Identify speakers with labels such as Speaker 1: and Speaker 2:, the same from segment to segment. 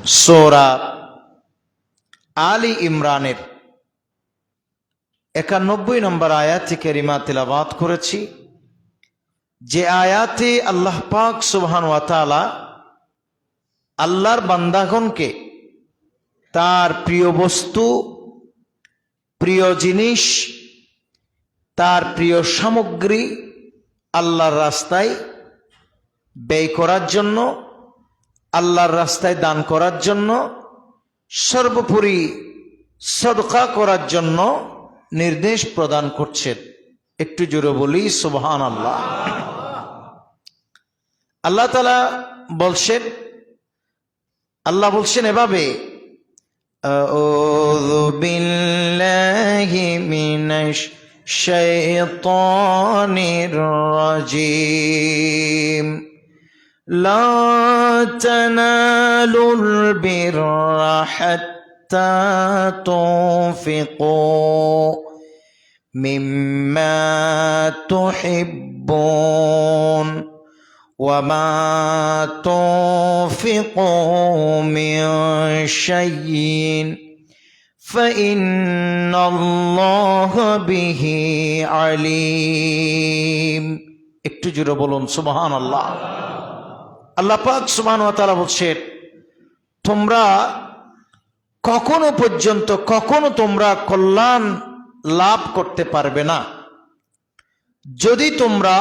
Speaker 1: সূরা আলী ইমরানের 91 নম্বর আয়াত কারিমা তিলাওয়াত করেছি। যে আয়াতে আল্লাহ পাক সুবহান ওয়া তাআলা আল্লাহর বান্দাগণকে তার প্রিয় বস্তু, প্রিয় জিনিস, তার প্রিয় সামগ্রী আল্লাহর রাস্তায় ব্যয় করার জন্য, আল্লাহর রাস্তায় দান করার জন্য, সর্বোপরি সদকা করার জন্য নির্দেশ প্রদান করছেন। একটু জোরে বলি সুবহানাল্লাহ। আল্লাহ তাআলা বলছেন, আল্লাহ বলছেন এভাবে, আউযু বিল্লাহি মিনাশ শাইতানির রাজিম। লা তানালুল বিররা হাত্তা তুনফিকু মিম্মা তুহিব্বুন ওয়ামা তুনফিকু মিন শাইইন ফাইন্নাল্লাহা বিহি আলিম। একটু জোরে বলুন সুবহানাল্লাহ। আল্লাহ পাক সুবহানাহু ওয়া তাআলা বলছেন, তোমরা কখনো তোমরা কল্যাণ লাভ করতে পারবে না যদি তোমরা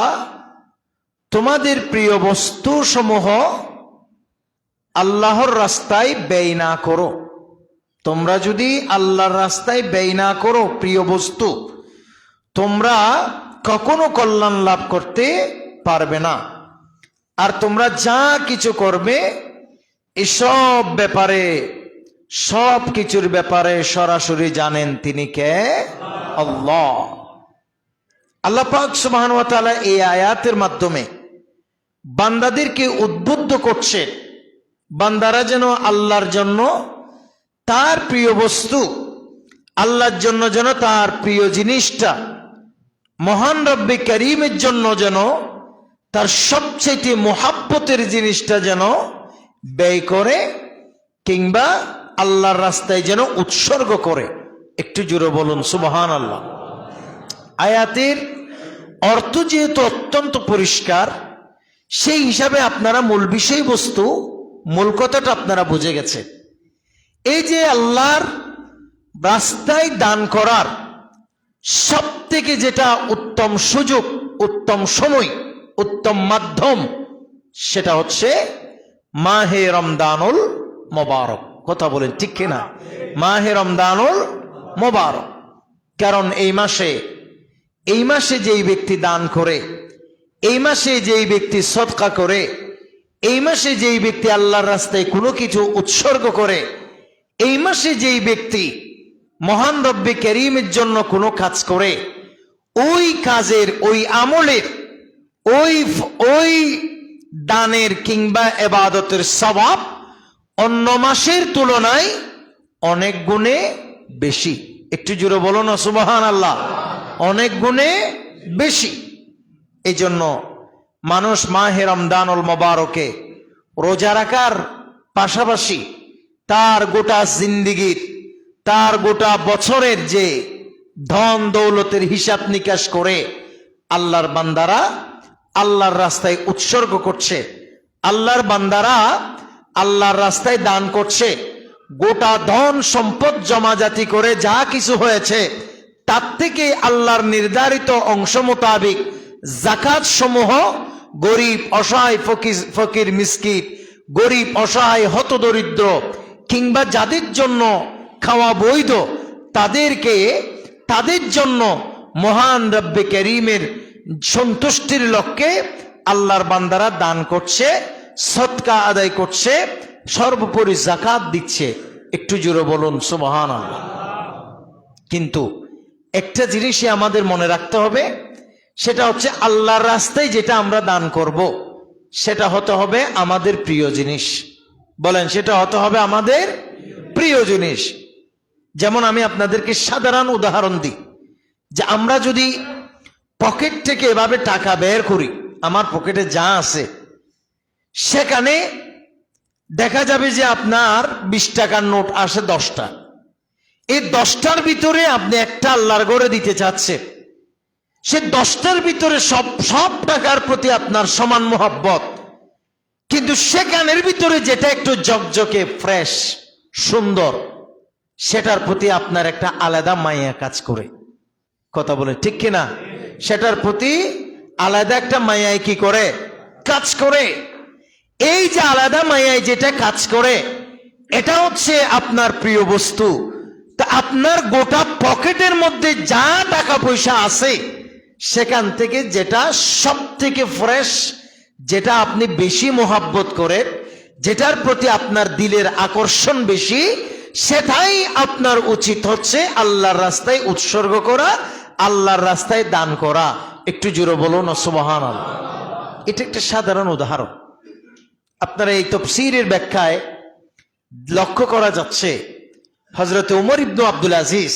Speaker 1: তোমাদের প্রিয় বস্তু সমূহ আল্লাহর রাস্তায় ব্যয় না করো। তোমরা যদি আল্লাহর রাস্তায় ব্যয় না করো প্রিয় বস্তু, তোমরা কখনো কল্যাণ লাভ করতে পারবে না। আর তোমরা যা কিছু করবে এসব ব্যাপারে, সব কিছুর ব্যাপারে সরাসরি জানেন তিনি কে? আল্লাহ। আল্লাহ পাক সুবহানাহু ওয়া তাআলা এই আয়াতের মাধ্যমে বান্দাদেরকে উদ্বুদ্ধ করছে, বান্দারা যেন আল্লাহর জন্য তার প্রিয় বস্তু, আল্লাহর জন্য যেন তার প্রিয় জিনিসটা, মহান রব্বে কারীমের জন্য যেন তার সবচেয়ে মুহাব্বতের জিনিসটা যেন ব্যয় করে, কিংবা আল্লাহর রাস্তায় যেন উৎসর্গ করে। একটু জোরে বলুন সুবহানাল্লাহ। আয়াতের অর্থ যেহেতু অত্যন্ত পরিষ্কার, সেই হিসাবে আপনারা মূল বিষয়বস্তু, মূল কথাটা আপনারা বুঝে গেছেন। এই যে আল্লাহর রাস্তায় দান করার সব থেকে যেটা উত্তম সুযোগ, উত্তম সময়, উত্তম মাধ্যম, সেটা হচ্ছে মাহে রমদানুল মোবারক। কথা বলেন ঠিক কিনা? মাহে রমদানুল মোবারক। কারণ এই মাসে যেই ব্যক্তি দান করে, এই মাসে যেই ব্যক্তি সদকা করে, এই মাসে যেই ব্যক্তি আল্লাহর রাস্তায় কোনো কিছু উৎসর্গ করে, এই মাসে যেই ব্যক্তি মহান রব্বে কারীমের জন্য কোনো কাজ করে, ওই কাজের, ওই আমলের, ওই দানের কিংবা ইবাদতের সওয়াব অন্য মাসের তুলনায় অনেক গুণে বেশি। একটু জোরে বলো না সুবহানাল্লাহ। অনেক গুণে বেশি। এই জন্য মানুষ মাহে রমদানুল মোবারকে রোজা রাখার পাশাপাশি তার গোটা জিন্দেগীর, তার গোটা বছরের যে ধন দৌলতের হিসাব নিকাশ করে আল্লাহর বান্দারা আল্লাহর রাস্তায় উৎসর্গ করছে, আল্লাহর বান্দারা আল্লাহর রাস্তায় দান করছে। গোটা ধন সম্পদ জমাজাতি করে যা কিছু হয়েছে তার থেকে আল্লাহর নির্ধারিত অংশ মোতাবেক যাকাত সমূহ গরিব অসহায় ফকির মিসকিন, গরিব অসহায় হতদরিদ্র, কিংবা যাদের জন্য খাওয়া বৈধ, তাদের জন্য মহান রব্বে কারীমের সন্তুষ্টির লক্ষ্যে আল্লাহর বান্দারা দান করছে, সদকা আদায় করছে, সর্বোপরি যাকাত দিচ্ছে। একটু জোরে বলুন সুবহানাল্লাহ। কিন্তু একটা জিনিসই আমাদের মনে রাখতে হবে, সেটা হচ্ছে আল্লাহর রাস্তায় যেটা আমরা দান করব সেটা হতে হবে আমাদের প্রিয় জিনিস। বলেন, সেটা হতে হবে আমাদের প্রিয় জিনিস। যেমন আমি আপনাদেরকে সাধারণ উদাহরণ দিই, যে আমরা যদি পকেট থেকে এভাবে টাকা বের করি, আমার পকেটে যা আছে সেখানে দেখা যাবে যে আপনার 20 টাকার নোট আসে 10টা, এই 10টার ভিতরে আপনি একটা আল্লাহর ঘরে দিতে চাচ্ছেন, সে 10টার ভিতরে সব টাকার প্রতি আপনার সমান মোহাব্বত, কিন্তু সেখানের ভিতরে যেটা একটু জকজকে ফ্রেশ সুন্দর, সেটার প্রতি আপনার একটা আলাদা মায়া কাজ করে। কথা বলে ঠিক কিনা? সেটার প্রতি আলাদা একটা মায়ায় কি করে? কাজ করে। এই যে আলাদা মায়ায় যেটা কাজ করে, এটা হচ্ছে আপনার প্রিয় বস্তু। তা আপনার গোটা পকেটের মধ্যে যা টাকা পয়সা আছে, সেখান থেকে যেটা সব থেকে ফ্রেশ, যেটা আপনি বেশি মোহাব্বত করেন, যেটার প্রতি আপনার দিলের আকর্ষণ বেশি, সেটাই আপনার উচিত হচ্ছে আল্লাহর রাস্তায় উৎসর্গ করা, আল্লাহর রাস্তায় দান করা। একটু জোরে বলুন সুবহানাল্লাহ। এটা একটা সাধারণ উদাহরণ। আপনারা এই তাফসীরের ব্যাখ্যায় লক্ষ্য করা যাচ্ছে, হযরত ওমর ইবনে আব্দুল আজিজ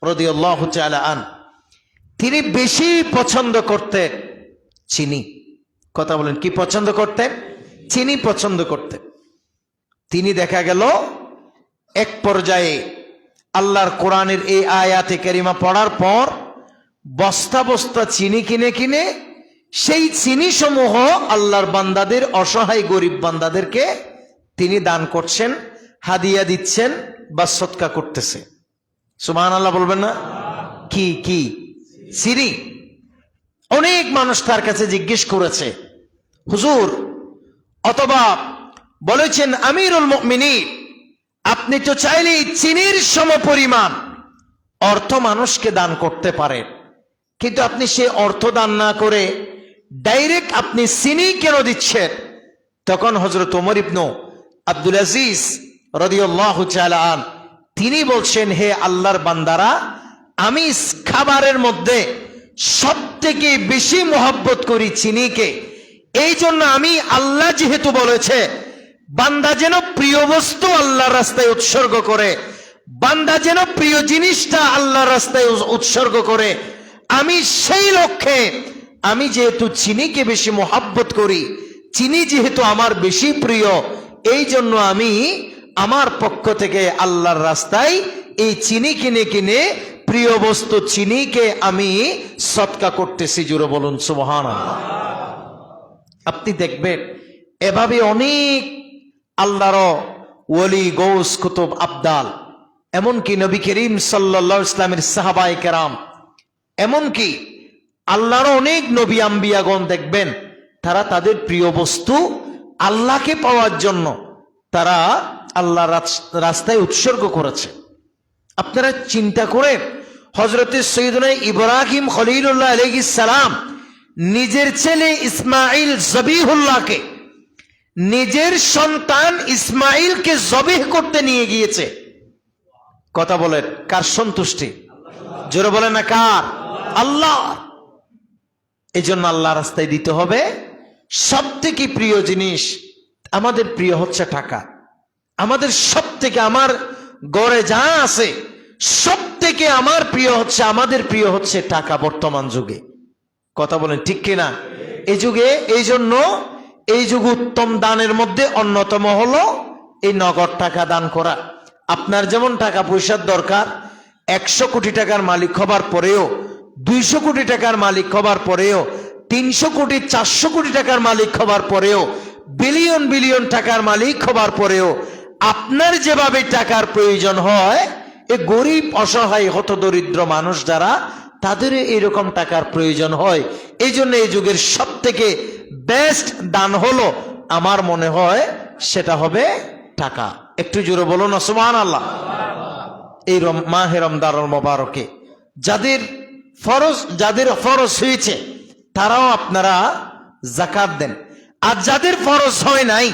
Speaker 1: রাদিয়াল্লাহু তাআলা আনহু, তিনি বেশি পছন্দ করতেন চিনি। কথা বলেন, কি পছন্দ করতেন? চিনি পছন্দ করতেন। তিনি দেখা গেল এক পর্যায়ে আল্লাহর কোরআনের এই আয়াতে কারিমা পড়ার পর বস্তা বস্তা চিনি কিনে কিনে সেই চিনি সমূহ আল্লাহর বান্দাদের, অসহায় গরিব বান্দাদেরকে তিনি দান করছেন, হাদিয়া দিচ্ছেন বা সদকা করতেছে। সুবহানাল্লাহ বলবেন না? কি কি চিনি। অনেক মানুষ তার কাছে জিজ্ঞেস করেছে, হুজুর, অথবা বলেছেন আমিরুল মুমিনিন, আপনি তো চাইলেই চিনির সমপরিমাণ অর্থ মানুষকে দান করতে পারেন, কিন্তু আপনি সে অর্থ দান না করে ডাইরেক্ট আপনি চিনি কেন দিচ্ছেন? তখন হযরত ওমর ইবনে আব্দুল আজিজ রাদিয়াল্লাহু তাআলা আনহু তিনি বলছেন, হে আল্লাহর বান্দারা, আমি খাবারের মধ্যে সবথেকে বেশি মোহাব্বত করি চিনিকে। এই জন্য আমি, আল্লাহ যেহেতু বলেছে বান্দা যেন প্রিয় বস্তু আল্লাহর রাস্তায় উৎসর্গ করে, বান্দা যেন প্রিয় জিনিসটা আল্লাহর রাস্তায় উৎসর্গ করে, আমি সেই লক্ষ্যে, আমি যেহেতু চিনিকে বেশি মোহাব্বত করি, চিনি যেহেতু আমার বেশি প্রিয়, এই জন্য আমি আমার পক্ষ থেকে আল্লাহর রাস্তায় এই চিনি কিনে কিনে প্রিয় বস্তু চিনিকে আমি সদকা করতেছি। জোরে বলুন সুবহানাল্লাহ। আপনি দেখবেন এভাবে অনেক আল্লাহর ওলি, গৌস, কুতুব, আবদাল, এমনকি নবী করিম সাল্লাল্লাহু আলাইহি ওয়াসাল্লামের সাহাবায়ে কেরাম, এমনকি আল্লাহর অনেক নবী আম্বিয়াগণ দেখবেন তারা তাদের প্রিয় বস্তু আল্লাহকে পাওয়ার জন্য তারা আল্লাহর রাস্তায় উৎসর্গ করেছে। আপনারা চিন্তা করেন, হযরতে সৈয়দনা ইব্রাহিম খলিলুল্লাহ আলাইহিস সালাম নিজের ছেলে ইসমাইল জবিহুল্লাহকে, নিজের সন্তান ইসমাইলকে জবিহ করতে নিয়ে গিয়েছে। কথা বলেন, কার সন্তুষ্টি? জোরে বলেন না কার? আল্লাহ। এই জন্য আল্লাহ রাস্তায় দিতে হবে। সব থেকে প্রিয় জিনিস আমাদের প্রিয় হচ্ছে টাকা। আমাদের সব থেকে, আমার গড়ে যা আছে সব থেকে আমার প্রিয় হচ্ছে, আমাদের প্রিয় হচ্ছে টাকা বর্তমান যুগে। কথা বলেন ঠিক কিনা? এই যুগে, এই জন্য এই যুগে উত্তম দানের মধ্যে অন্যতম হলো এই নগদ টাকা দান করা। আপনার যেমন টাকা পয়সার দরকার, 100 কোটি টাকার মালিক হবার পরেও, 200 কোটি টাকার মালিক হবার পরেও, 300 কোটি 400 কোটি টাকার মালিক হবার পরেও, বিলিয়ন বিলিয়ন টাকার মালিক হবার পরেও আপনার যেভাবে টাকার প্রয়োজন হয়, এই গরিব, অসহায়, হতদরিদ্র মানুষ যারা, তাদের এইরকম টাকার প্রয়োজন হয়। এই জন্য এই যুগের সব থেকে বেস্ট দান হলো, আমার মনে হয় সেটা হবে টাকা। একটু জোরে বলুন না সুবহানাল্লাহ। এই মাহে রমজানুল মুবারকে যাদের ফরজ হয়েছে তারাও আপনারা যাকাত দেন, আর যাদের ফরজ হয় নাই,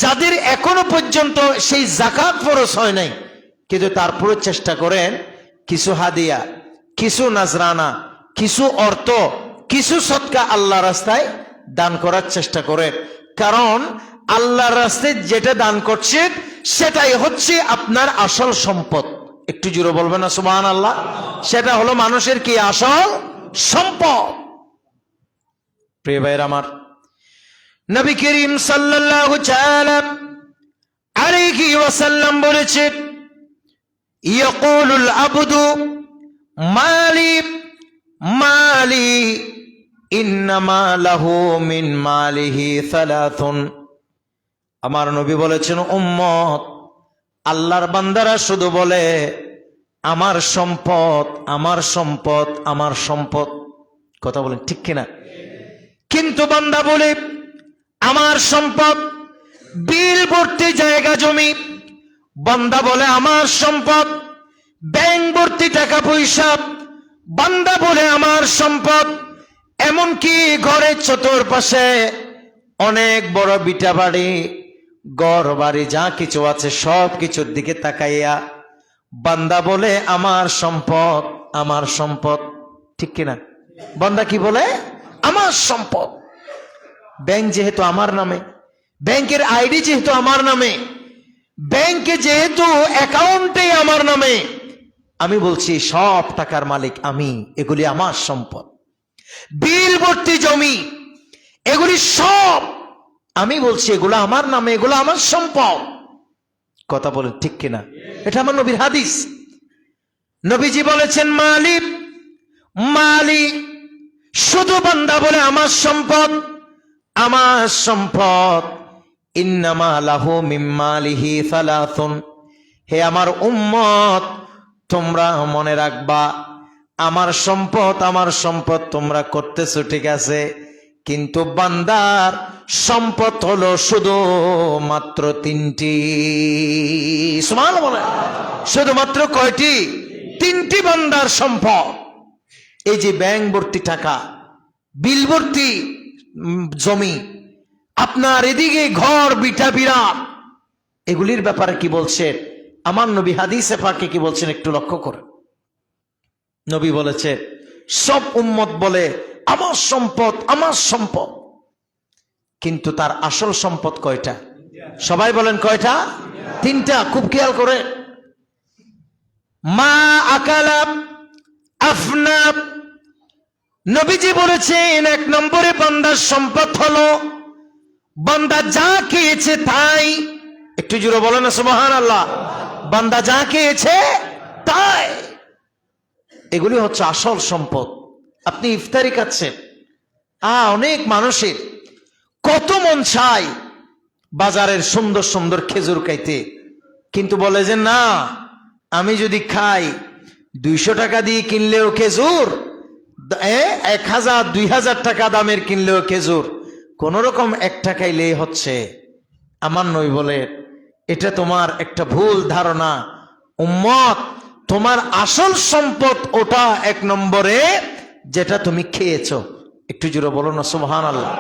Speaker 1: যাদের এখনো পর্যন্ত সেই যাকাত ফরজ হয় নাই, কিন্তু তারপরে চেষ্টা করেন কিছু হাদিয়া, কিছু নাজরানা, কিছু অর্থ, কিছু সদকা আল্লাহ রাস্তায় দান করার চেষ্টা করেন। কারণ আল্লাহর রাস্তায় যেটা দান করছেন সেটাই হচ্ছে আপনার আসল সম্পদ। একটু জোরে বলবেন না সুবহানাল্লাহ। সেটা হলো মানুষের কি? আসল সম্পদ। প্রিয় ভাইরা আমার, নবী করিম সাল্লাল্লাহু তাআলা আলাইহি ওয়াসাল্লাম বলেছেন, ইয়াকুলুল আবদু মালি মালি ইন্নামা লাহু মিন মালিহি সালাসুন। আমার নবী বলেছেন, উম্মত, আল্লাহর বান্দারা শুধু বলে আমার সম্পদ, আমার সম্পদ, আমার সম্পদ। কথা বলেন ঠিক কিনা? কিন্তু বান্দা বলে আমার সম্পদ, বিল ভর্তি জায়গা জমি। বান্দা বলে আমার সম্পদ, ব্যাংক ভর্তি টাকা পয়সা। বান্দা বলে আমার সম্পদ, এমনকি ঘরের চতুর্পাশে অনেক বড় বিটা বাড়ি, ঘর বাড়ি যা কিছু আছে সব কিছুর দিকে তাকাইয়া বান্দা বলে আমার সম্পদ, আমার সম্পদ। ঠিক কিনা? বান্দা কি বলে? আমার সম্পদ। ব্যাংক যেহেতু আমার নামে, ব্যাংকের আইডি যেহেতু আমার নামে, ব্যাংকে যেহেতু অ্যাকাউন্টে আমার নামে, আমি বলছি সব টাকার মালিক আমি, এগুলি আমার সম্পদ। বিল ভর্তি জমি, এগুলি সব আমি বলছি এগুলো আমার নামে, এগুলো আমার সম্পদ। কথা বলেন ঠিক কিনা? এটা আমার নবীর হাদিস। নবীজি বলেছেন মালিক মালিক, শুধু বান্দা বলে আমার সম্পদ, আমার সম্পদ। ইন্নামা লাহু মিন মালিহি সালাসুন। হে আমার উম্মত, তোমরা মনে রাখবা, আমার সম্পদ, আমার সম্পদ তোমরা করতেছো ঠিক আছে, কিন্তু বান্দার সম্পদ হলো শুধু মাত্র তিনটি। সুবহানাল্লাহ বলেন। শুধুমাত্র কয়টি? তিনটি বান্দার সম্পদ। এই যে ব্যাংক ভর্তি টাকা, বিল ভর্তি জমি, আপনার এদিকে ঘর বিটা বিরাট, এগুলির ব্যাপারে কি বলছেন আমার নবী হাদিসে পাকে? কি বলছেন একটু লক্ষ্য করেন। নবী বলেছে সব উম্মত বলে আমার সম্পদ, আমার সম্পদ, কিন্তু তার আসল সম্পদ কয়টা? সবাই বলেন কয়টা? তিনটা। খুব খেয়াল করে। মা আকালা আফনা। নবীজি বলেছেন এক নম্বরে বান্দার সম্পদ হলো বান্দা যা খেয়েছে তাই। একটু জোরে বলেন না সুবহানাল্লাহ। বান্দা যা খেয়েছে তাই, এগুলি হচ্ছে আসল সম্পদ। আপনি ইফতারি খাচ্ছেন, অনেক মানুষের কত মন চায় বাজারের সুন্দর সুন্দর খেজুর খাইতে, কিন্তু বলে যে না, আমি যদি খাই 200 টাকা দিয়ে কিনলেও খেজুর, 1000 2000 টাকা দামের কিনলেও খেজুর, কোন রকম একটা খাইলেই হচ্ছে। আমার নবী বলে এটা তোমার একটা ভুল ধারণা। উম্মত, তোমার আসল সম্পদ ওটা এক নম্বরে যেটা তুমি খেয়েছো। একটু জোরে বলো না সুবহানাল্লাহ।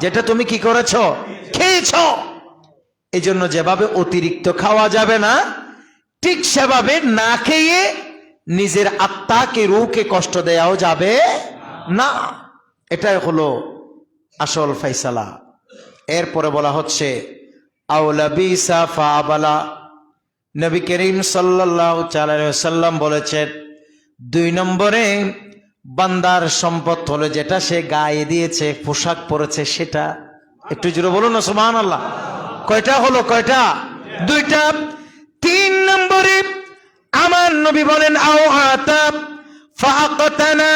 Speaker 1: যেটা তুমি কি করেছো? খেয়েছো। এই জন্য যেভাবে অতিরিক্ত খাওয়া যাবে না, ঠিক সেভাবে না খেয়ে নিজের আত্মাকে, রূহকে কষ্ট দেওয়াও যাবে না। এটাই হলো আসল ফাইসালা। এরপরে বলা হচ্ছে আওলা বিসা ফাবালা। নবী করিম সাল্লাল্লাহু আলাইহি ওয়াসাল্লাম বলেছেন 2 নম্বরে বান্দার সম্পদ হলো যেটা সে গায়ে দিয়েছে, পোশাক পরেছে সেটা। একটু জোরে বলুন না সুবহানাল্লাহ। কয়টা হলো? কয়টা? 2টা। 3 নম্বরে আমার নবী বলেন আও আতা ফাআকতানা।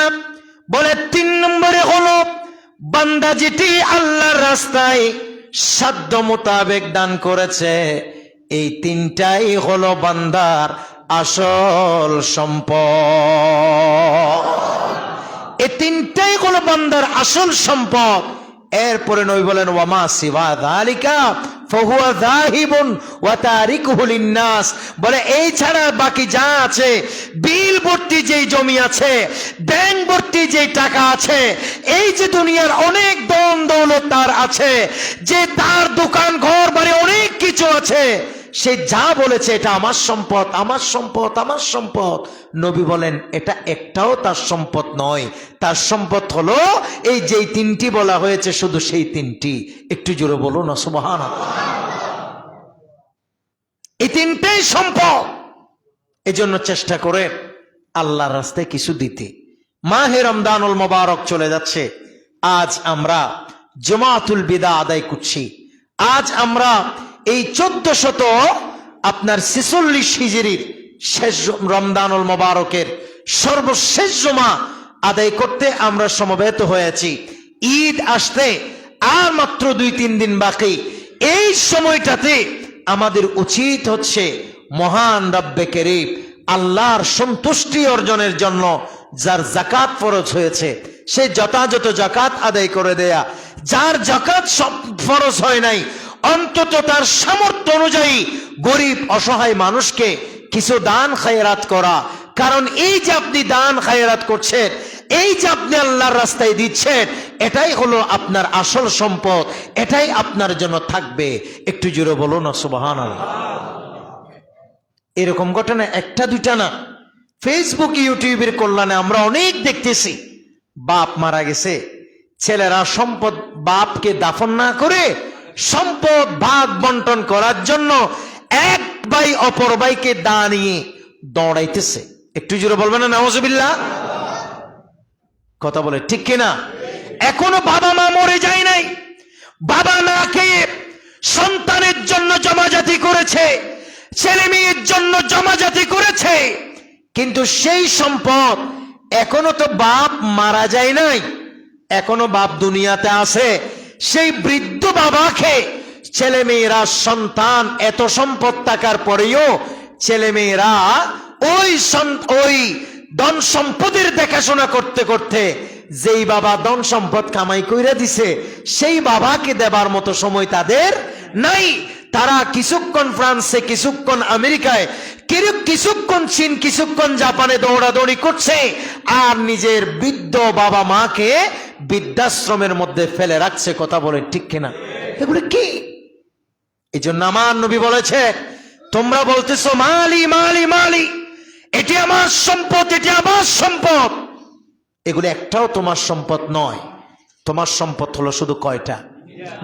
Speaker 1: বলে 3 নম্বরে হলো বান্দা যেটি আল্লাহর রাস্তায় সাধ্য মোতাবেক দান করেছে। এই 3টাই হলো বান্দার আসল সম্পদ। এই 3টাই হলো বান্দার আসল সম্পদ। এরপরে নবী বলেন ওয়ামা সিওয়া যালিকা ফাহুয়া যাহিবুন ওয়া তারিকুহু লিন-নাস। বলে এই ছাড়া বাকি যা আছে, বিল ভর্তি যেই জমি আছে, ব্যাংক ভর্তি যেই টাকা আছে, এই যে দুনিয়ার অনেক ধন দৌলত তার আছে, যে তার দোকান ঘর বাড়ি অনেক কিছু আছে, সে যা বলেছে এটা আমার সম্পদ, আমার সম্পদ, আমার সম্পদ, নবী বলেন এটা একটাও তার সম্পদ নয়। তার সম্পদ হলো এই যেই 3টি বলা হয়েছে, শুধু সেই 3টি। একটু জোরে বলুন না সুবহানাল্লাহ। এই 3টাই সম্পদ। এজন্য চেষ্টা করে আল্লাহর রাস্তায় কিছু দিতে। মাহে রমজানুল মুবারক চলে যাচ্ছে। আজ আমরা জমাতুল বিদা আদায় করছি। আজ আমরা এই 1446 হিজরির শেষ রমজানুল মোবারকের সর্বশেষ জমা আদায় করতে আমরা সমবেত হয়েছি। ঈদ আসতে আর মাত্র 2-3 দিন বাকি। এই সময়টাতে আমাদের উচিত হচ্ছে মহান রব্বে কারীম আল্লাহর সন্তুষ্টি অর্জনের জন্য যার যাকাত ফরজ হয়েছে সে যথাযথ যাকাত আদায় করে দেয়া, যার যাকাত ফরজ হয় নাই অন্তত তার সামর্থ্য অনুযায়ী গরিব অসহায় মানুষকে কিছু দান খায়রাত করা। কারণ এই যে আপনি দান খায়রাত করছেন, এই যে আপনি আল্লাহর রাস্তায় দিচ্ছেন, এটাই হলো আপনার আসল সম্পদ, এটাই আপনার জন্য থাকবে। একটু জোরে বলুন না সুবহানাল্লাহ। এরকম ঘটনা একটা দুইটা না, ফেসবুক ইউটিউবের কল্যাণে আমরা অনেক দেখতেছি। বাপ মারা গেছে, ছেলেরা সম্পদ বাপকে দাফন না করে সম্পদ ভাগ বন্টন করার জন্য এক ভাই অপর ভাইকে দা নিয়ে দৌড়াইতেছে। একটু জোরে বলবেন না নাউজুবিল্লাহ। কথা বলে ঠিক কিনা? এখনো বাবা মা মরে যায় নাই, বাবা না খেয়ে সন্তানের জন্য জমাজাতি করেছে, ছেলে মেয়ের জন্য জমাজাতি করেছে, কিন্তু সেই সম্পদ এখনো তো বাপ মারা যায় নাই, এখনো বাপ দুনিয়াতে আছে। সেই বৃদ্ধ বাবাকে ছেলে মেয়েরা, সন্তান এত সম্পদ থাকার পরেও ছেলে মেয়েরা ওই ধন সম্পদের দেখাশোনা করতে করতে যেই বাবা ধন সম্পদ কামাই কইরা দিছে সেই বাবাকে দেবার মতো সময় তাদের নাই। তারা কিছুক্ষণ ফ্রান্সে, কিছুক্ষণ আমেরিকায়, কিছুক্ষণ চীন, কিছুক্ষণ জাপানে দৌড়াদৌড়ি করছে, আর নিজের বৃদ্ধ বাবা মাকে বৃদ্ধাশ্রমের মধ্যে ফেলে রাখছে। কথা বলে ঠিক কিনা? এগুলো কি? এই জন্য আমার নবী বলেছে, তোমরা বলতেছো মালি মালি মালি, এটি আমার সম্পদ, এটি আমার সম্পদ। এগুলো একটাও তোমার সম্পদ নয়। তোমার সম্পদ হলো শুধু কয়টা?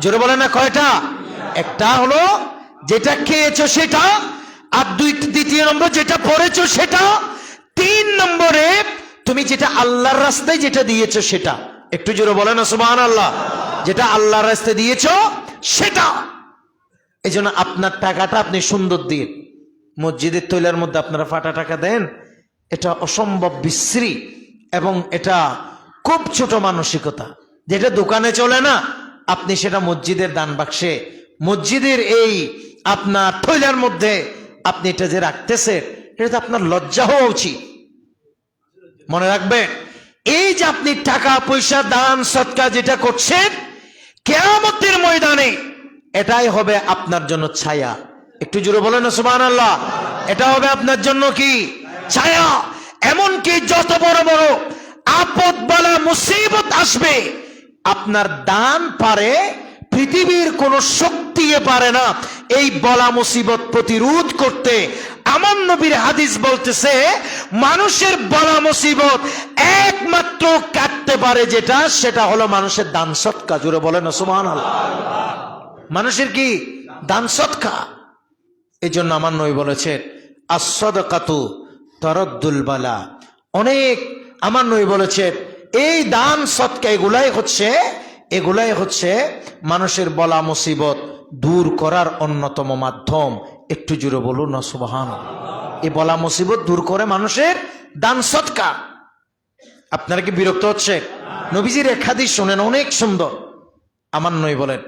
Speaker 1: জোরে বলে না কয়টা? একটা হলো যেটা খেয়েছো সেটা, আর দ্বিতীয় নম্বর যেটা পড়েছো সেটা, 3 নম্বরে তুমি যেটা আল্লাহর রাস্তায় যেটা দিয়েছো সেটা। একটু জোরে বলে না সুবহানাল্লাহ। যেটা আল্লাহর রাস্তায় দিয়েছো সেটা। এই জন্য আপনার টাকাটা আপনি সুন্দর দিন। মসজিদের তৈলার মধ্যে আপনারা ফাটা টাকা দেন, এটা অসম্ভব বিশ্রী এবং এটা খুব ছোট মানসিকতা। যেটা দোকানে চলে না, আপনি সেটা মসজিদের দান বাক্সে, মসজিদের এই আপনার তৈলার মধ্যে আপনি এটা যে রাখতেছেন, এটা তো আপনার লজ্জা হওয়া উচিত। মনে রাখবেন, এই যে আপনি টাকা পয়সা দান সদকা যেটা করছেন, কিয়ামতের ময়দানে এটাই হবে আপনার জন্য ছায়া। একটু জোরে বলেন না সুবহানাল্লাহ। এটা হবে আপনার জন্য কি? ছায়া। এমনকি যত বড় বড় আপদ বালা মুসিবত আসবে, আপনার দান পারে, পৃথিবীর কোন শক্তি পারে না এই বলা মুসিবত প্রতিরোধ করতে। আমার নবীর হাদিস বলতেছে, মানুষের বলা মুসিবত একমাত্র কাটতে পারে যেটা, সেটা হলো মানুষের দান সদকা। জোরে বলেন না সুবহানাল্লাহ। মানুষের কি? দান সদকা। এই জন্য আমার নবী বলেছেন, as-sadaqatu তারাদ্দুল বালা। অনেক আমার নবী বলেছেন, এই দান সদকা এগুলাই হচ্ছে মানুষের বলা মুসিবত দূর করার অন্যতম মাধ্যম। একটু জোরে বলুন না সুবহানাল্লাহ। এই বলা মুসিবত দূর করে মানুষের দান সদকা। আপনারা কি বিরক্ত হচ্ছে? নবীজির এক হাদিস শুনেন, অনেক সুন্দর। আমার নবী বলেন,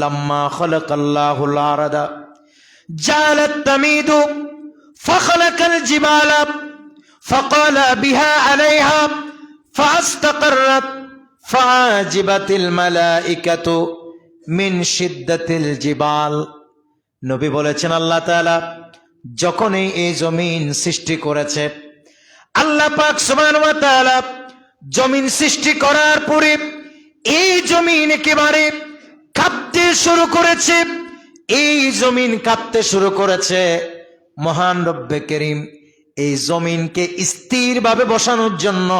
Speaker 1: লাম্মা খালাকাল্লাহুল আরদা জালাত তামিদু ফাখালাকাল জিবালা ফাকালা বিহা আলাইহা ফাস্তাকাররাত ফাজিবাতিল মালাইকাতু মিন শিদ্দাতিল জিবাল। নবী বলেছেন, আল্লাহ তাআলা যখন এই জমিন সৃষ্টি করেছে, আল্লাহ পাক সুবহানাহু ওয়া তাআলা জমিন সৃষ্টি করার পরে এই জমিন একেবারে কাঁপতে শুরু করেছে। এই জমিন কাঁপতে শুরু করেছে। মহান রব্বে কারীম এই জমিনকে স্থিরভাবে বসানোর জন্য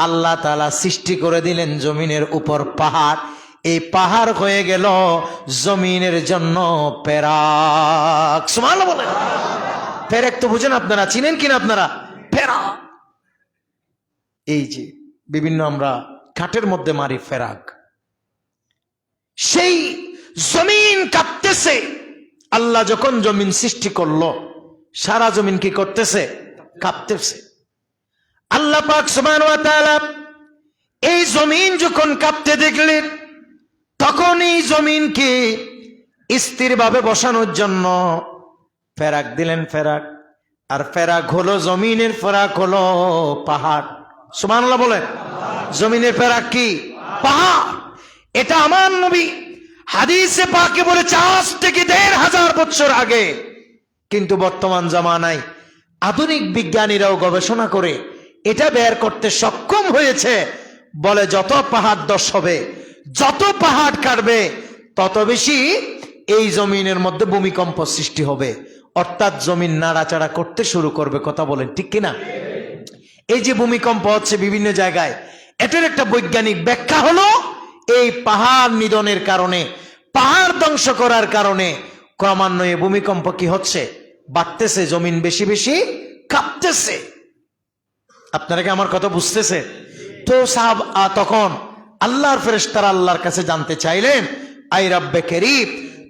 Speaker 1: আল্লাহ তাআলা সৃষ্টি করে দিলেন জমিনের উপর পাহাড়। এই পাহাড় হয়ে গেল জমিনের জন্য পেরাক। সুবহানাল্লাহ বলেন। পেরাক তো বুঝেন আপনারা, চিনেন কিনা আপনারা? পেরাক, এই যে বিভিন্ন আমরা কাঠের মধ্যে মারি ফেরাক, সেই জমিন কাঁপতেছে। আল্লাহ যখন জমিন সৃষ্টি করলো, সারা জমিন কি করতেছে? কাঁপতেছে। আল্লাহ পাক সুবহানাহু ওয়া তাআলা এই জমিন যখন কাঁপতে দেখলেন, তখন এই জমিনকে স্থিরভাবে বসানোর জন্য ফেরাক দিলেন। ফেরাক, আর ফেরাক হলো জমিনের ফেরাক হলো পাহাড়। সুবহানাল্লাহ বলেন। জমিনের ফেরাক কি? পাহাড়। এটা আমার নবী হাদিসে পাকে বলেছে আজ থেকে ১৫০০ বছর আগে। কিন্তু বর্তমান জামানায় আধুনিক বিজ্ঞানীরাও গবেষণা করে এটা বের করতে সক্ষম হয়েছে। বলে যত পাহাড় ধস হবে, যত পাহাড় কাটবে, তত বেশি এই জমিনের মধ্যে ভূমিকম্প সৃষ্টি হবে, অর্থাৎ জমিন নাড়াচাড়া করতে শুরু করবে। কথা বলেন ঠিক কিনা? এই যে ভূমিকম্প হচ্ছে বিভিন্ন জায়গায়, এটার একটা বৈজ্ঞানিক ব্যাখ্যা হলো এই পাহাড় নিধনের কারণে, পাহাড় ধ্বংস করার কারণে ক্রমান্বয়ে ভূমিকম্প কি হচ্ছে? বাড়তেছে, জমিন বেশি বেশি কাঁপতেছে। আপনারা কি আমার কথা বুঝতেছে? তো সাহাব তখন আল্লাহর ফেরেশতারা আল্লাহর কাছে জানতে চাইলেন, আই রাব্বে কারীম,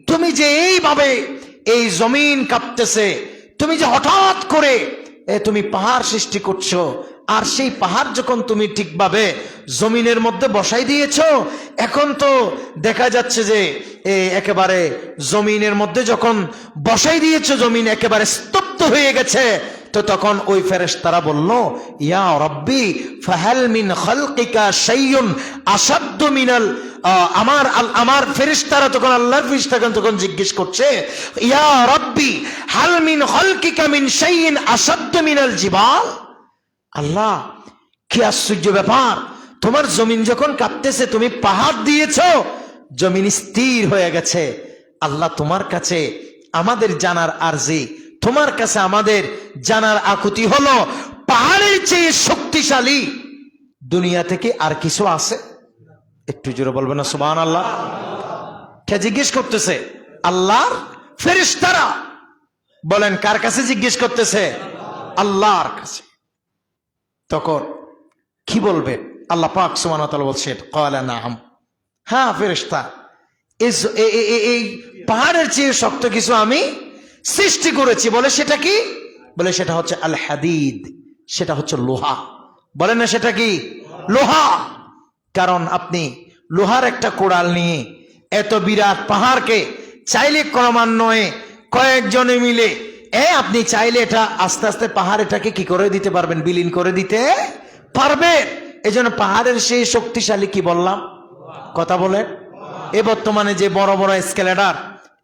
Speaker 1: তুমি যে এইভাবে এই জমিন কাঁপতেছে, তুমি যে হঠাৎ করে তুমি পাহাড় সৃষ্টি করছো, আর সেই পাহাড় যখন তুমি ঠিকভাবে জমিনের মধ্যে বসাই দিয়েছো, এখন তো দেখা যাচ্ছে যে একেবারে জমিনের মধ্যে যখন বসাই দিয়েছো, জমিন একেবারে স্তব্ধ হয়ে গেছে। তো তখন ওই ফেরেশতারা বলল, ইয়া রব্বি ফাহাল মিন খালকিকা শাইউন আসাদ্দু মিনাল, আমার ফেরেশতারা তখন আল্লাহর ফেরেশতাগণ তখন জিজ্ঞেস করছে, ইয়া রব্বি হাল মিন খালকিকা মিন শাইইন আসাদ্দু মিনাল জিবাল। আল্লাহ, কি আশ্চর্য ব্যাপার, তোমার জমিন যখন কাঁপতেছে, তুমি পাহাড় দিয়েছো, জমিন স্থির হয়ে গেছে। আল্লাহ, তোমার কাছে আমাদের জানার আরজি, তোমার কাছে আমাদের জানার আকুতি হলো, পাহাড়ের চেয়ে শক্তিশালী দুনিয়া থেকে আর কিছু আছে? একটু জোরে বলবেন না সুবহানাল্লাহ? কে জিজ্ঞেস করতেছে? আল্লাহর ফেরেশতারা। বলেন কার কাছে জিজ্ঞেস করতেছে? আল্লাহর কাছে। তখন কি বলবেন? আল্লাহ পাক সুবহানাহু ওয়া তাআলা বলছেন, ক্বালা নাআম, হ্যাঁ ফেরেশতা, এই পাহাড়ের চেয়ে শক্ত কিছু আমি সৃষ্টি করেছি। বলে সেটা কি? বলে সেটা হচ্ছে আল হাদিদ, সেটা হচ্ছে লোহা। বলেন না সেটা কি? লোহা। কারণ আপনি লোহার একটা কোড়াল নিয়ে এত বিরাট পাহাড়কে চাইলে ক্রমান্বয়ে কয়েকজনে মিলে আপনি চাইলে এটা আস্তে আস্তে পাহাড় এটাকে কি করে দিতে পারবেন? বিলীন করে দিতে পারবেন। এই জন্য পাহাড়ের সেই শক্তিশালী কি বললাম? কথা বলে। এ বর্তমানে যে বড় বড় স্কেলেডার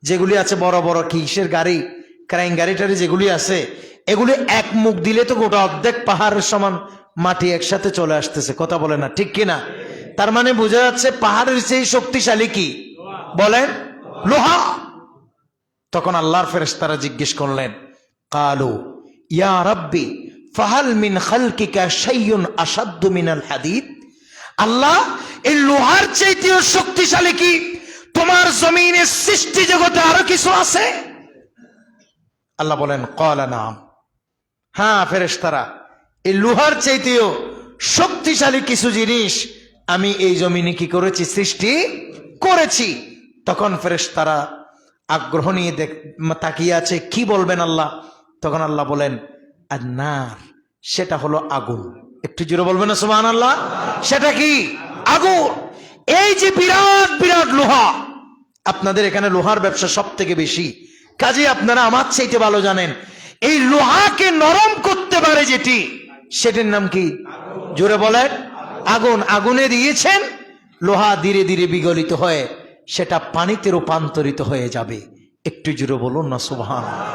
Speaker 1: যেগুলি আছে, বড় বড় কিসের গাড়ি, ক্রাইং গাড়ি টাড়ি যেগুলি আছে, এগুলি এক মুখ দিলে তো গোটা অর্ধেক পাহাড়ের সমান মাটি একসাথে চলে আসতেছে। কথা বলে না ঠিক কিনা? তার মানে বোঝা যাচ্ছে পাহাড়ের সেই শক্তিশালী কি? বলেন লোহা। তখন আল্লাহর ফেরেশতারা জিজ্ঞেস করলেন, কালু ইয়া রাব্বি ফাহাল মিন খালকিকা শাইউন আসাদ্দু মিনাল হাদিদ। আল্লাহ, এই লোহার চাইতেও শক্তিশালী কি তোমার জমিনের সৃষ্টি জগতে আরো কিছু আছে? আল্লাহ বলেন, ক্বালা নাম, হ্যাঁ ফেরেশতারা, এই লোহার চাইতেও শক্তিশালী কিছু জিনিস আমি এই জমিনে কি করেছি? সৃষ্টি করেছি। তখন ফেরেশতারা আগ্রহ নিয়ে তাকিয়ে আছে, কি বলবেন আল্লাহ? তখন আল্লাহ বলেন, আন-নার, সেটা হলো আগুন। একটু জোরে বলবেন না সুবহানাল্লাহ? সেটা কি? আগুন। এই যে বিরাট বিরাট লোহা, আপনাদের এখানে লোহার ব্যবসা সব থেকে বেশি, কাজে আপনারা আমার চাইতে ভালো জানেন। এই লোহাকে নরম করতে পারে যেটি, সেটির নাম কি? জোরে বলেন। আগুন। আগুনে দিয়েছেন, লোহা ধীরে ধীরে বিগলিত হয়ে সেটা পানিতে রূপান্তরিত হয়ে যাবে। একটু জোরে বলুন না সুবহানাল্লাহ।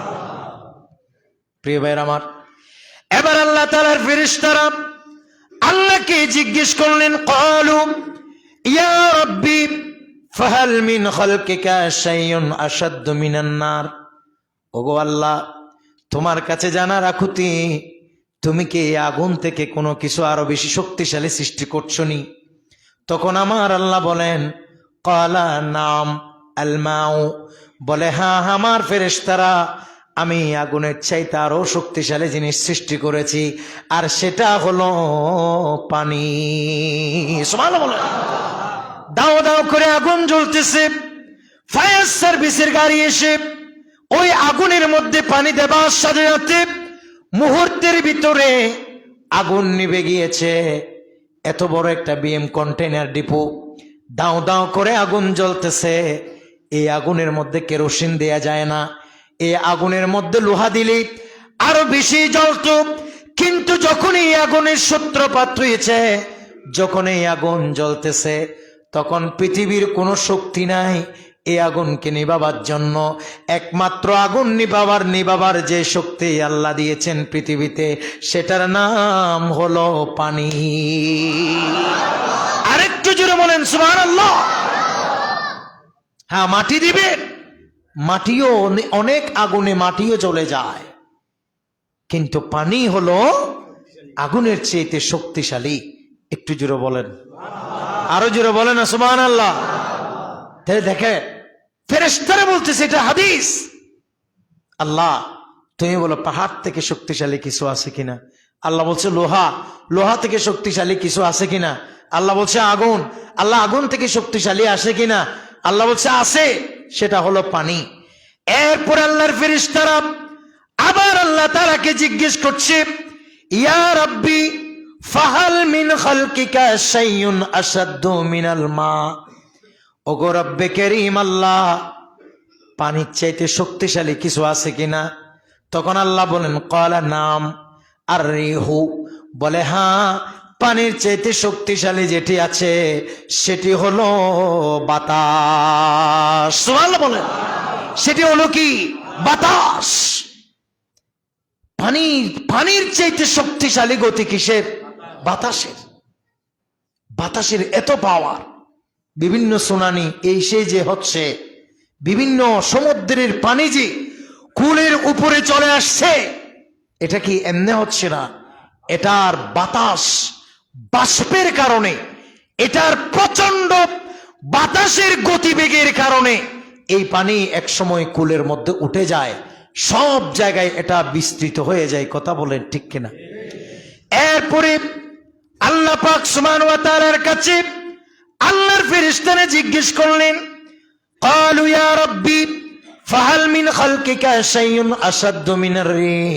Speaker 1: প্রিয় ভাইরা আমার, এবার আল্লাহ তাআলার ফেরেশতারা আল্লাহকে জিজ্ঞেস করলেন, ক্বালু ইয়া রাব্বি ফাহাল মিন খালকিকা শাইউন আসাদ্দু মিনান নার। ওগো আল্লাহ, তোমার কাছে জানার আকুতি, তুমি কি আগুন থেকে কোনো কিছু আরো বেশি শক্তিশালী সৃষ্টি করছো নি? তখন আমার আল্লাহ বলেন, ক্বালা নাম আল মাউ। বলে হ্যাঁ আমার ফেরেশতারা, আমি আগুনের চাইতে আরো শক্তিশালী জিনিস সৃষ্টি করেছি, আর সেটা হলো পানি। সুবহানাল্লাহ বলেন। দাও দাও করে আগুন জ্বলতেছে। ফায়ার সার্ভিসের গাড়ি এসে ওই আগুনের মধ্যে পানি দেবার সাথে সাথে মুহূর্তের ভিতরে আগুন নিভে গিয়েছে। এত বড় একটা বিএম কন্টেইনার ডিপো, দাও দাও করে আগুন জ্বলতেছে। এই আগুনের মধ্যে কেরোসিন দেয়া যায় না, এই আগুনের মধ্যে লোহা দিলে আরো বেশি জ্বলত। কিন্তু যখন এই আগুনের সূত্রপাত হয়েছে, যখন এই আগুন জ্বলতেছে, তখন পৃথিবীর কোনো শক্তি নাই এই আগুনকে নিভাবার জন্য। একমাত্র আগুন নিভাবার যে শক্তি আল্লাহ দিয়েছেন পৃথিবীতে, সেটার নাম হলো পানি। আরেকটু জোরে বলেন সুবহানাল্লাহ। হ্যাঁ, মাটি দিবে, মাটিও অনেক আগুনে মাটিও জ্বলে যায়, কিন্তু পানি হলো আগুনের চেয়ে শক্তিশালী। একটু জোরে বলেন, আরো জোরে বলেন না সুবহানাল্লাহ। তাহলে দেখে ফেরেশতারা বলতেছে, এটা হাদিস। আল্লাহ তুমি বলো পাহাড় থেকে শক্তিশালী কিছু আছে কিনা? আল্লাহ বলছে লোহা থেকে শক্তিশালী কিছু আছে কিনা? আল্লাহ বলছে আগুন। আল্লাহ আগুন থেকে শক্তিশালী আসে কিনা? আল্লাহ বলছে আছে, সেটা হলো পানি। এরপর আল্লাহর ফেরেশতারা আবার আল্লাহ তাআলাকে জিজ্ঞেস করছে, ইয়া রাব্বি ফাহাল মিন খালকিকা শাইউন আশাদ্দু মিনাল মা। ওগো রব্বে কারীম আল্লাহ, পানির চাইতে শক্তিশালী কিছু আছে কিনা? তখন আল্লাহ বলেন, ক্বালা নাম আর রিহু, বলে হ্যাঁ, পানির চাইতে শক্তিশালী যেটি আছে সেটি হলো বাতাস। সুবহানাল্লাহ বলেন, সেটি হলো কি? বাতাস। পানির চাইতে শক্তিশালী গতি কিসের? বাতাসের। বাতাসের এত পাওয়ার, বিভিন্ন সুনানি এই সেই যে হচ্ছে, বিভিন্ন সমুদ্রের পানি যে কুলের উপরে চলে আসছে, এটা কি এমনি হচ্ছে না, এটার বাতাস বাষ্পের কারণে, এটার প্রচন্ড বাতাসের গতিবেগের কারণে এই পানি একসময় কুলের মধ্যে উঠে যায়, সব জায়গায় এটা বিস্তৃত হয়ে যায়। কথা বলেন ঠিক কিনা? এরপরে আল্লাহ পাক সুবহানাহু ওয়া তাআলার কাছে আল্লাহর ফেরেশতারা জিজ্ঞেস করলেন, ক্বালু ইয়া রাব্বি ফাহাল মিন খালকিকা শাইউন আশাদ্দু মিনার রিহ।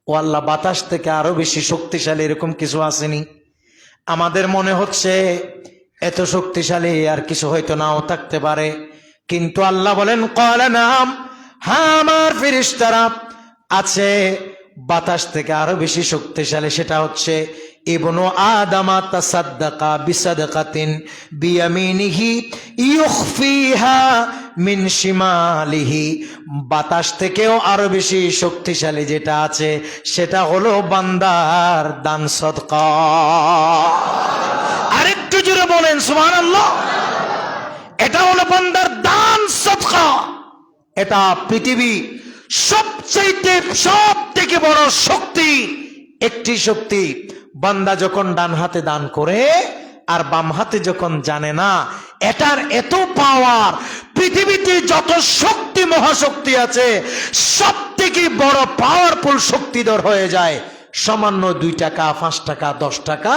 Speaker 1: ও আল্লাহ, বাতাস থেকে আরো বেশি শক্তিশালী এরকম কিছু আসেনি? আমাদের মনে হচ্ছে এত শক্তিশালী আর কিছু হয়তো নাও থাকতে পারে, কিন্তু আল্লাহ বলেন ক্বালা নাম, হ্যাঁ আমার ফেরেশতারা আছে বাতাস থেকে আরো বেশি শক্তিশালী। সেটা হচ্ছে ইবনু আদামা তাসাদ্দাকা বিসাদকাতিন বিয়ামিনিহি ইউখফিহা মিন শিমালিহি। বাতাস থেকেও আরো বেশি শক্তিশালী যেটা আছে সেটা হলো বান্দার দান সদকা। আরেকটু জোরে বলেন সুবহানাল্লাহ। এটা হলো বান্দার দান সদকা। এটা পৃথিবী সব থেকে বড় শক্তি, একটি শক্তি। বান্দা যখন ডান হাতে দান করে আর বাম হাতে যখন জানে না, এটার এত পাওয়ার, পৃথিবীতে যত শক্তি মহাশক্তি আছে সব থেকে বড় পাওয়ারফুল শক্তিধর হয়ে যায় সামান্য 2 টাকা 5 টাকা 10 টাকা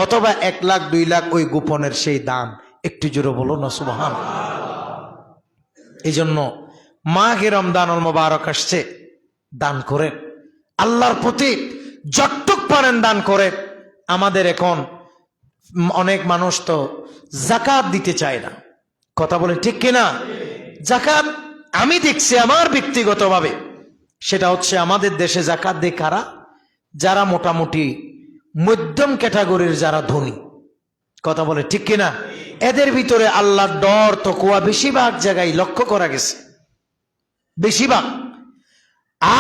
Speaker 1: অথবা 1 লাখ 2 লাখ ওই গোপনের সেই দান। একটু জোরে বলো না সুবহানাল্লাহ। এই জন্য মাহে রমজানুল মুবারক আসছে, দান করে আল্লাহর প্রতি যতটুক পারেন দান করে। আমাদের এখন অনেক মানুষ তো যাকাত দিতে চায় না। কথা বলে ঠিক কিনা? যাকাত আমি দেখছি আমার ব্যক্তিগতভাবে, সেটা হচ্ছে আমাদের দেশে যাকাত দেয় কারা? যারা মোটামুটি মধ্যম ক্যাটাগরির, যারা ধনী। কথা বলে ঠিক কিনা? এদের ভিতরে আল্লাহর ডর তাকওয়া বেশিরভাগ জায়গায় লক্ষ্য করা গেছে, বেশিরভাগ।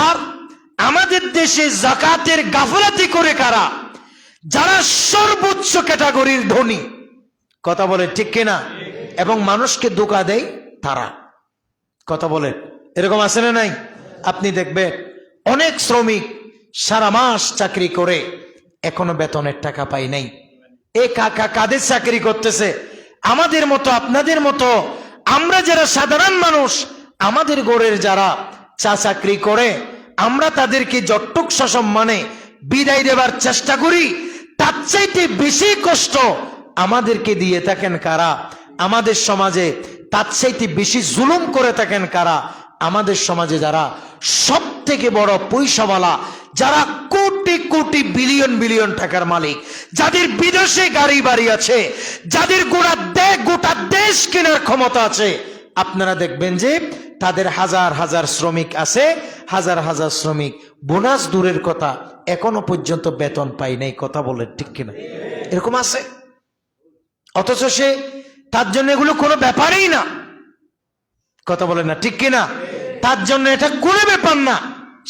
Speaker 1: আর আমাদের দেশে যাকাতের গাফলাতি করে কারা? যারা সর্বোচ্চ ক্যাটাগরির ধনী। কথা বলে ঠিক কিনা? এবং মানুষকে ধোঁকা দেয় তারা। কথা বলে এরকম আছে না নাই? আপনি দেখবেন অনেক শ্রমিক সারা মাস চাকরি করে এখনো বেতনের টাকা পাই নাই। এ কাকা কাদের চাকরি করতেছে? আমাদের মতো, আপনাদের মতো, আমরা যারা সাধারণ মানুষ, আমাদের ঘরের যারা চাকরি করে, আমরা তাদেরকে যতটুক সসম্মানে বিদায় দেবার চেষ্টা করি, তার চাইতে বেশি কষ্ট আমাদেরকে দিয়ে থাকেন কারা? আমাদের সমাজে তার চাইতে বেশি জুলুম করে থাকেন কারা? আমাদের সমাজে যারা সব থেকে বড় পয়সাওয়ালা, যারা কোটি কোটি বিলিয়ন বিলিয়ন টাকার মালিক, যাদের বিদেশে গাড়ি বাড়ি আছে, যাদের গোটা দেশ কেনার ক্ষমতা আছে, আপনারা দেখবেন যে তাদের হাজার হাজার শ্রমিক আছে, হাজার হাজার শ্রমিক বোনাস দূরের কথা, এখনো পর্যন্ত বেতন পাই নাই। কথা বলেন ঠিক কিনা? এরকম আছে। অথচ সে তার জন্য এগুলো কোনো ব্যাপারই না। কথা বলেন না ঠিক কিনা? তার জন্য এটা কোনো ব্যাপার না।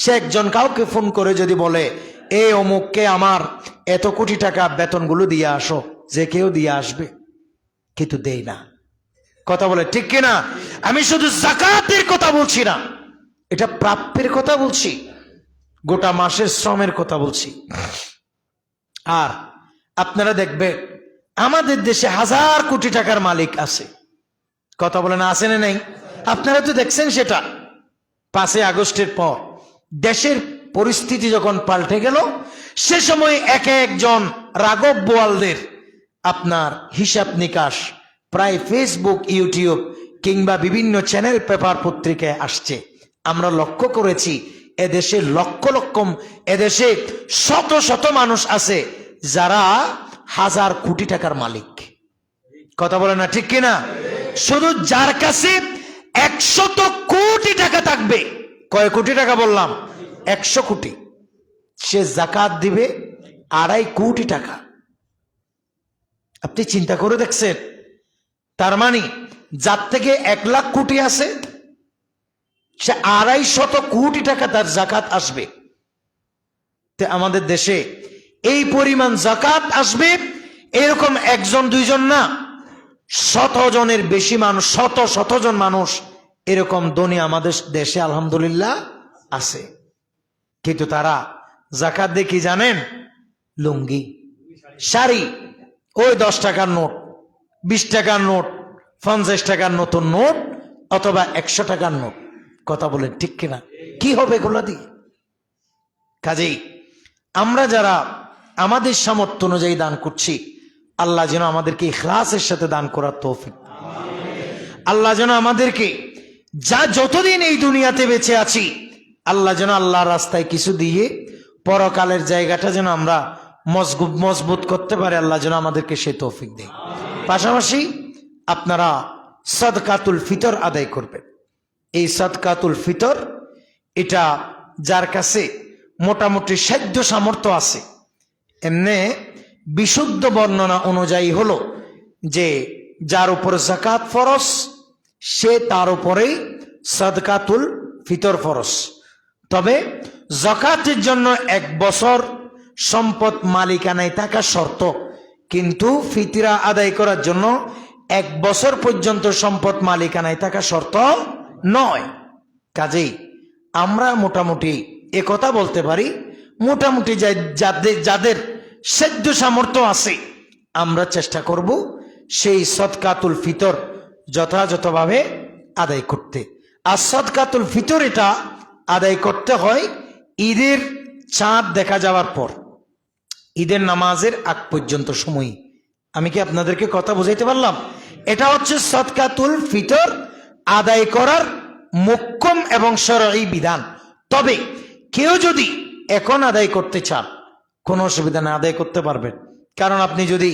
Speaker 1: সে একজন কাউকে ফোন করে যদি বলে এ অমুককে আমার এত কোটি টাকা বেতনগুলো দিয়ে আসো, যে কেউ দিয়ে আসবে, কিন্তু দেই না। কথা বলে ঠিক কিনা? আমি শুধু যাকাতের কথা বলছি না, এটা প্রাপ্যের কথা বলছি, গোটা মাসের শ্রমের কথা বলছি। আর আপনারা দেখবেন আমাদের দেশে হাজার কোটি টাকার মালিক আছে। কথা বলে না, আছে না নাই? আপনারা তো দেখছেন সেটা 5 আগস্টের পর দেশের পরিস্থিতি যখন পাল্টে গেল, সে সময় একজন রাঘব বোয়ালদের আপনার হিসাব নিকাশ প্রায় ফেসবুক, ইউটিউব কিংবা বিভিন্ন চ্যানেল, পেপার, পত্রিকায় আসছে। আমরা লক্ষ্য করেছি এদেশে এদেশে শত শত মানুষ আছে যারা হাজার কোটি টাকার মালিক। কথা বলে না ঠিক কিনা? শুধু যার কাছে 100 কোটি টাকা থাকবে, কয় কোটি টাকা বললাম? 100 কোটি, সে যাকাত দিবে 2.5 কোটি টাকা। আপনি চিন্তা করে দেখছেন? তার মানে যার থেকে 1 লাখ কোটি আছে, সে 250 কোটি টাকা তার যাকাত আসবে। তে আমাদের দেশে এই পরিমাণ যাকাত আসবে, এরকম একজন দুইজন না, শত জনের বেশি মানুষ, শত শত জন মানুষ এরকম ধনী আমাদের দেশে আলহামদুলিল্লাহ আছে। কিন্তু তারা যাকাত দিয়ে কি জানেন? লুঙ্গি, শাড়ি, ওই 10 টাকার নোট, 20 টাকার নোট, 50 টাকার নতুন নোট, অথবা 100 টাকার নোট। কথা বলেন ঠিক কিনা? কি হবে এগুলো দিয়ে? কাজেই আমরা যারা আমাদের সামর্থ্য অনুযায়ী দান করছি, আল্লাহ যেন আমাদেরকে ইখলাসের সাথে দান করার তৌফিক, আল্লাহ যেন আমাদেরকে যতদিন এই দুনিয়াতে বেঁচে আছি, আল্লাহ যেন আল্লাহর রাস্তায় কিছু দিয়ে পরকালের জায়গাটা যেন আমরা মজবুত করতে পারে, আল্লাহ যেন আমাদেরকে সে তৌফিক দেয়। পাশাপাশি আপনারা সাদকাতুল ফিতর আদায় করবেন। এই সাদকাতুল ফিতর, এটা যার কাছে মোটামুটি সাধ্য সামর্থ্য আছে, এমনি বিশুদ্ধ বর্ণনা অনুযায়ী হলো যে যার উপর যাকাত ফরজ, সে তার উপরেই সাদকাতুল ফিতর ফরজ। তবে যাকাতের জন্য 1 বছর সম্পদ মালিকানায় থাকা শর্ত, কিন্তু ফিতরা আদায় করার জন্য 1 বছর পর্যন্ত সম্পদ মালিকানায় থাকা শর্ত নয়। কাজেই আমরা মোটামুটি একথা বলতে পারি, মোটামুটি যাদের সাধ্য সামর্থ্য আছে, আমরা চেষ্টা করব সেই সদকাতুল ফিতর যথাযথভাবে আদায় করতে। আর সদকাতুল ফিতর এটা আদায় করতে হয় ঈদের চাঁদ দেখা যাওয়ার পর, ঈদের নামাজের আগ পর্যন্ত সময়। আমি কি আপনাদেরকে কথা বুঝাইতে পারলাম? এটা হচ্ছে সদকাতুল ফিতর আদায় করার মুহক্কম এবং শরঈ বিধান। তবে কেউ যদি এখন আদায় করতে চান, কোনো অসুবিধা না, আদায় করতে পারবেন। কারণ আপনি যদি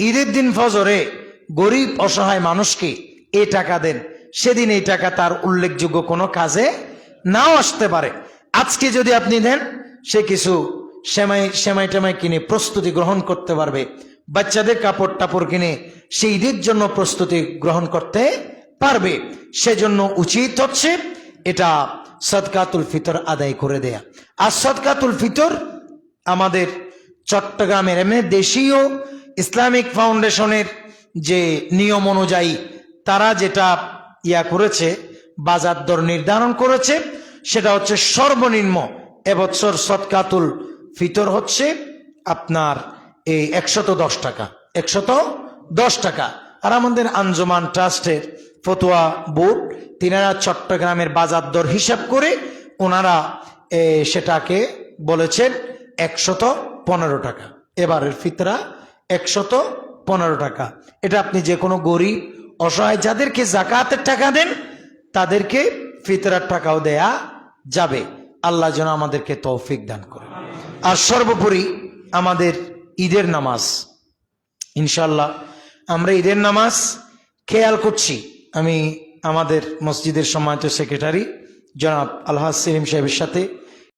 Speaker 1: ঈদের দিন ফজরে গরিব অসহায় মানুষকে এই টাকা দেন, সেদিন এই টাকা তার উল্লেখযোগ্য কোনো কাজে নাও আসতে পারে। আজকে যদি আপনি দেন, সে কিছু সেমাই টেমাই কিনে প্রস্তুতি গ্রহণ করতে পারবে, বাচ্চাদের কাপড় টাপড় কিনে সেই ঈদের জন্য প্রস্তুতি গ্রহণ করতে পারবে। সেজন্য উচিত হচ্ছে এটা সদকাতুল ফিতর আদায় করে দেয়া। আর সদকাতুল ফিতর আমাদের চট্টগ্রামের এমনি দেশীয় ইসলামিক ফাউন্ডেশনের যে নিয়ম অনুযায়ী তারা যেটা করেছে, বাজার দর নির্ধারণ করেছে, সেটা হচ্ছে সর্বনিম্ন এবছর সদকাতুল ফিতর হচ্ছে আপনার এই 110 টাকা, 110 টাকা। আর আমাদের আঞ্জুমান ট্রাস্টের ফতোয়া বোর্ড, তিনারা চট্টগ্রামের বাজার দর হিসাব করে ওনারা সেটাকে বলেছেন 115 টাকা। এবারের ফিতরা 115 টাকা। এটা আপনি যে কোনো গরিব অসহায় যাদেরকে জাকাতের টাকা দেন তাদেরকে ফিতরার টাকাও দেয়া যাবে। আল্লাহ যেন আমাদেরকে তৌফিক দান করে। আর সর্বোপরি আমাদের ঈদের নামাজ, ইনশাল্লাহ আমরা ঈদের নামাজ খেয়াল করছি। আমি আমাদের মসজিদের সম্মানিত সেক্রেটারি জনাব আলহাজ সেলিম সাহেবের সাথে